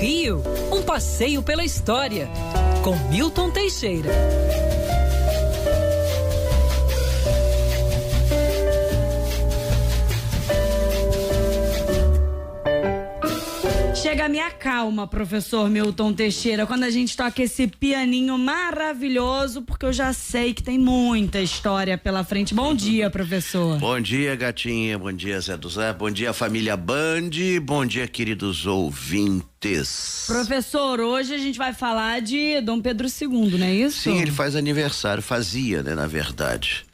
Rio, um passeio pela história, com Milton Teixeira. Chega, me acalma, professor Milton Teixeira, quando a gente toca esse pianinho maravilhoso, porque eu já sei que tem muita história pela frente. Bom dia, professor. Bom dia, gatinha. Bom dia, Zé do Zé. Bom dia, família Band. Bom dia, queridos ouvintes. Professor, hoje a gente vai falar de Dom Pedro II, não é isso? Sim, ele faz aniversário. Fazia, né, na verdade.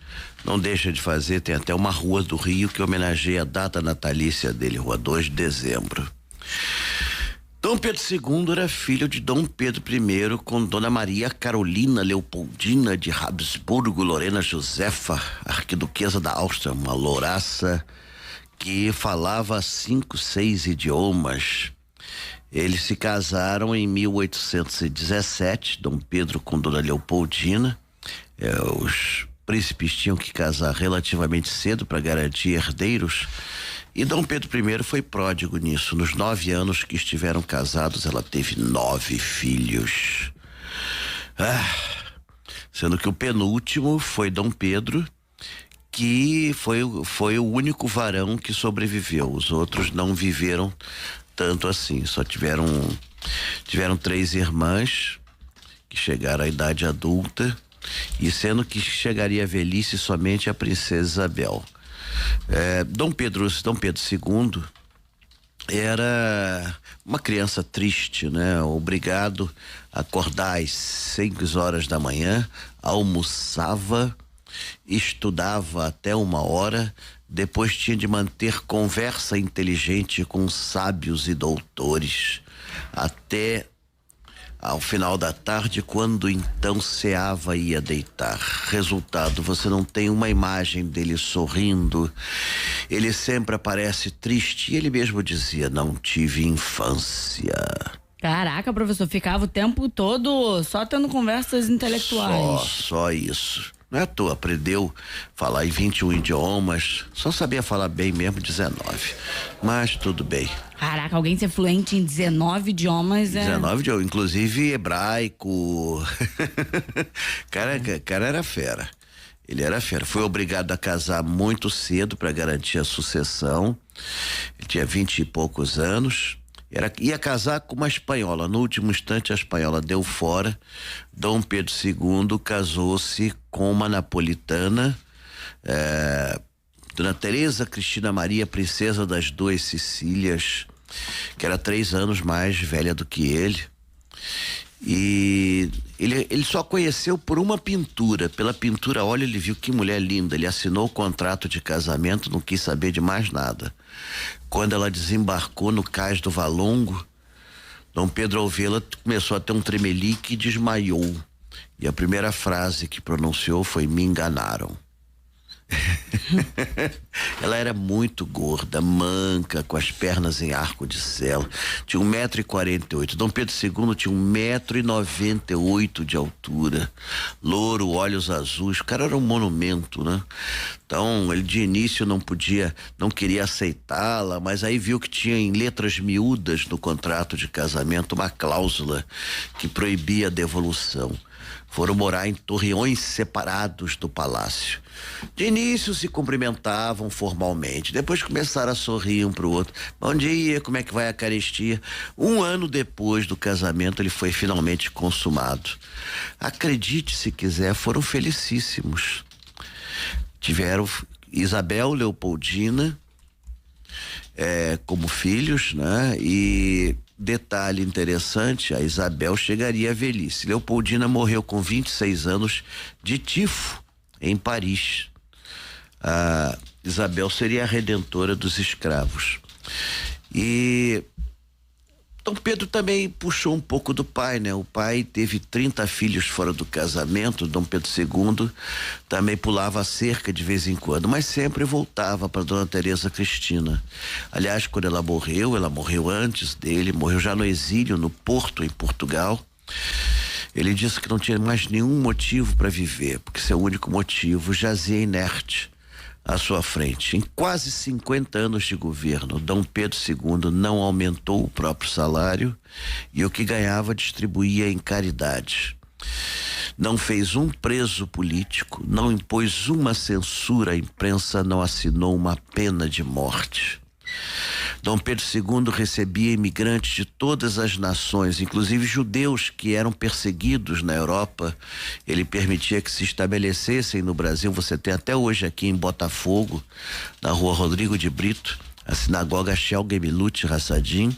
Não deixa de fazer. Tem até uma rua do Rio que homenageia a data natalícia dele, Rua 2 de Dezembro. Dom Pedro II era filho de Dom Pedro I com Dona Maria Carolina Leopoldina de Habsburgo Lorena Josefa, arquiduquesa da Áustria, uma louraça que falava 5, 6 idiomas. Eles se casaram em 1817, Dom Pedro com Dona Leopoldina. Os príncipes tinham que casar relativamente cedo para garantir herdeiros. E Dom Pedro I foi pródigo nisso. Nos 9 anos que estiveram casados, ela teve 9 filhos. Sendo que o penúltimo foi Dom Pedro, que foi o único varão que sobreviveu. Os outros não viveram tanto assim. Só tiveram 3 irmãs que chegaram à idade adulta, e sendo que chegaria à velhice somente a princesa Isabel. Dom Pedro II era uma criança triste, né? Obrigado a acordar às 6 horas da manhã, almoçava, estudava até 1 hora, depois tinha de manter conversa inteligente com sábios e doutores, até ao final da tarde, quando então ceava e ia deitar. Resultado, você não tem uma imagem dele sorrindo, ele sempre aparece triste, e ele mesmo dizia: não tive infância. Caraca, professor, ficava o tempo todo só tendo conversas intelectuais. Só isso. Não é à toa, aprendeu a falar em 21 idiomas, só sabia falar bem mesmo 19, mas tudo bem. Caraca, alguém ser fluente em 19 idiomas 19 idiomas, inclusive hebraico. Cara era fera. Ele era fera. Foi obrigado a casar muito cedo para garantir a sucessão. Ele tinha 20 e poucos anos. Ia casar com uma espanhola. No último instante, a espanhola deu fora. Dom Pedro II casou-se com uma napolitana, Dona Teresa Cristina Maria, princesa das 2 Sicílias, que era 3 anos mais velha do que ele. E ele só conheceu por uma pintura. Pela pintura, olha, ele viu que mulher linda. Ele assinou o contrato de casamento, não quis saber de mais nada. Quando ela desembarcou no cais do Valongo, Dom Pedro, ao vê-la, começou a ter um tremelique e desmaiou. E a primeira frase que pronunciou foi: me enganaram. Ela era muito gorda, manca, com as pernas em arco de sela, tinha 1,48 m. Dom Pedro II tinha 1,98 m de altura, louro, olhos azuis. O cara era um monumento, né? Então ele de início não queria aceitá-la, mas aí viu que tinha em letras miúdas no contrato de casamento uma cláusula que proibia a devolução. Foram morar em torreões separados do palácio. De início se cumprimentavam formalmente, depois começaram a sorrir um pro outro. Bom dia, como é que vai a carestia? 1 ano depois do casamento, ele foi finalmente consumado. Acredite se quiser, foram felicíssimos. Tiveram Isabel Leopoldina como filhos, né? E detalhe interessante, a Isabel chegaria à velhice. Leopoldina morreu com 26 anos de tifo em Paris. A Isabel seria a redentora dos escravos. E Dom Pedro também puxou um pouco do pai, né? O pai teve 30 filhos fora do casamento. Dom Pedro II também pulava a cerca de vez em quando, mas sempre voltava para Dona Teresa Cristina. Aliás, quando ela morreu antes dele, morreu já no exílio, no Porto, em Portugal. Ele disse que não tinha mais nenhum motivo para viver, porque seu único motivo jazia inerte à sua frente. Em quase 50 anos de governo, Dom Pedro II não aumentou o próprio salário e o que ganhava distribuía em caridade. Não fez um preso político, não impôs uma censura à imprensa, não assinou uma pena de morte. Dom Pedro II recebia imigrantes de todas as nações, inclusive judeus que eram perseguidos na Europa. Ele permitia que se estabelecessem no Brasil. Você tem até hoje aqui em Botafogo, na rua Rodrigo de Brito, a sinagoga Shel Gemilut Hassadim,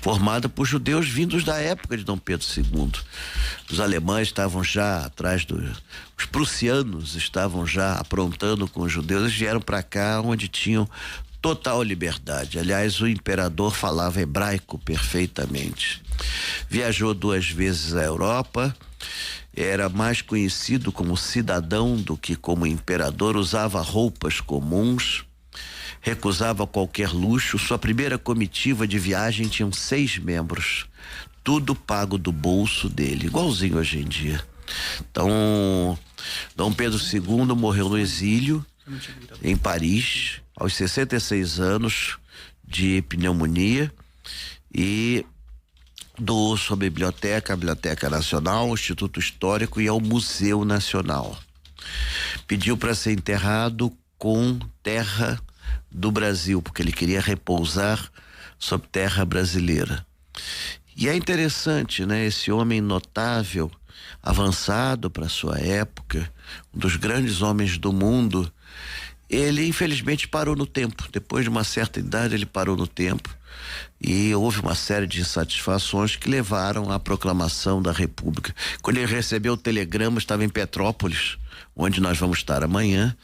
formada por judeus vindos da época de Dom Pedro II. Os alemães estavam já atrás os prussianos estavam já aprontando com os judeus. Eles vieram para cá onde tinham total liberdade. Aliás, o imperador falava hebraico perfeitamente. Viajou 2 vezes à Europa, era mais conhecido como cidadão do que como imperador, usava roupas comuns, recusava qualquer luxo. Sua primeira comitiva de viagem tinha 6 membros, tudo pago do bolso dele, igualzinho hoje em dia. Então, Dom Pedro II morreu no exílio, em Paris, aos 66 anos, de pneumonia, e doou sua biblioteca, a Biblioteca Nacional, o Instituto Histórico e ao Museu Nacional. Pediu para ser enterrado com terra do Brasil, porque ele queria repousar sobre terra brasileira. E é interessante, né? Esse homem notável, avançado para sua época, um dos grandes homens do mundo, ele infelizmente parou no tempo. Depois de uma certa idade ele parou no tempo e houve uma série de insatisfações que levaram à proclamação da República. Quando ele recebeu o telegrama, estava em Petrópolis, onde nós vamos estar amanhã,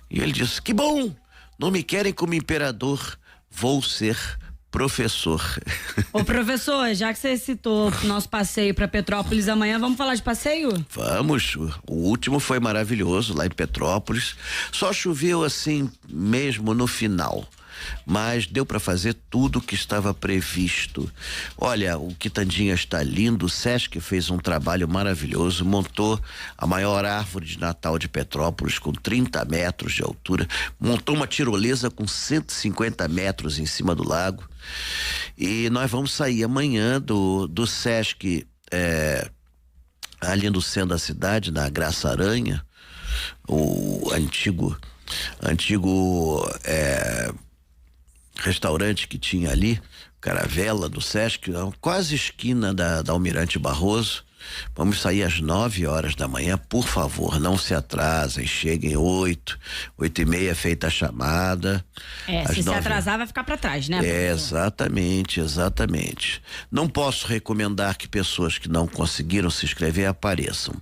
e ele disse: que bom, não me querem como imperador, vou ser professor. Ô professor, já que você citou nosso passeio para Petrópolis amanhã, vamos falar de passeio? Vamos, o último foi maravilhoso lá em Petrópolis, só choveu assim mesmo no final, mas deu para fazer tudo o que estava previsto. Olha, o Quitandinha está lindo, o Sesc fez um trabalho maravilhoso, montou a maior árvore de Natal de Petrópolis com 30 metros de altura, montou uma tirolesa com 150 metros em cima do lago, e nós vamos sair amanhã do Sesc, ali no centro da cidade, na Graça Aranha, o antigo restaurante que tinha ali, Caravela do Sesc, quase esquina da Almirante Barroso. Vamos sair às 9 horas da manhã, por favor, não se atrasem, cheguem 8h30, feita a chamada. Se se atrasar vai ficar para trás, né? Exatamente. Não posso recomendar que pessoas que não conseguiram se inscrever apareçam.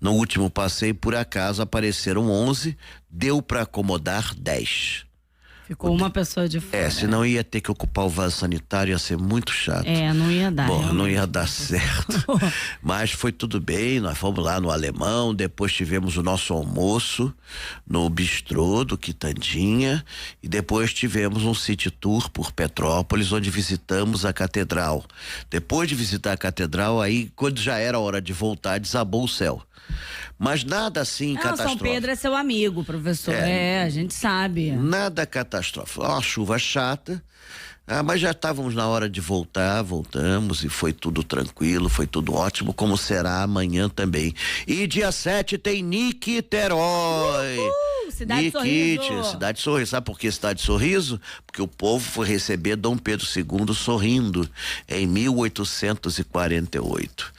No último passeio, por acaso, apareceram 11, deu para acomodar 10. Ficou uma pessoa de fora. Senão ia ter que ocupar o vaso sanitário, ia ser muito chato. Não ia dar. Bom, não ia dar certo. Mas foi tudo bem, nós fomos lá no Alemão, depois tivemos o nosso almoço no bistrô do Quitandinha e depois tivemos um city tour por Petrópolis, onde visitamos a catedral. Depois de visitar a catedral, aí quando já era hora de voltar, desabou o céu. Mas nada assim catastrófico. São Pedro é seu amigo, professor. A gente sabe. Nada catastrófico. Uma chuva chata, mas já estávamos na hora de voltar, voltamos e foi tudo tranquilo, foi tudo ótimo, como será amanhã também. E dia 7 tem Niterói. Cidade Sorriso. Cidade Sorriso. Sabe por que Cidade Sorriso? Porque o povo foi receber Dom Pedro II sorrindo em 1848.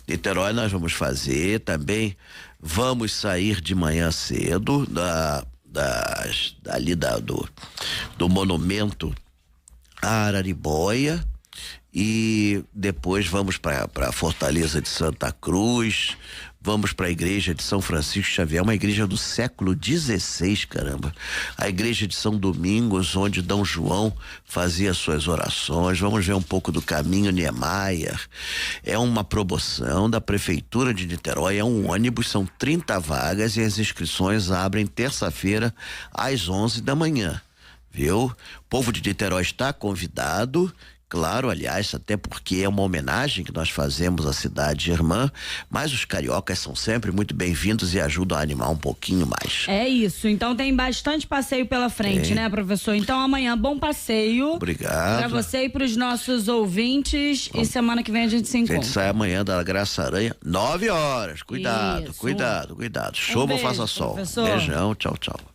Niterói nós vamos fazer também. Vamos sair de manhã cedo do monumento a Araribóia e depois vamos para a Fortaleza de Santa Cruz, vamos para a igreja de São Francisco Xavier, uma igreja do século XVI, caramba. A igreja de São Domingos, onde Dom João fazia suas orações. Vamos ver um pouco do caminho Niemeyer. É uma promoção da Prefeitura de Niterói, é um ônibus, são 30 vagas e as inscrições abrem terça-feira às 11 da manhã. Viu? O povo de Niterói está convidado. Claro, aliás, até porque é uma homenagem que nós fazemos à cidade irmã, mas os cariocas são sempre muito bem-vindos e ajudam a animar um pouquinho mais. É isso, então tem bastante passeio pela frente, né, professor? Então amanhã, bom passeio. Obrigado. Pra você e pros nossos ouvintes. E semana que vem a gente se encontra. A gente sai amanhã da Graça Aranha, 9 horas. Cuidado, Isso. cuidado. Chova ou beijo, faça sol. professor. Beijão, tchau, tchau.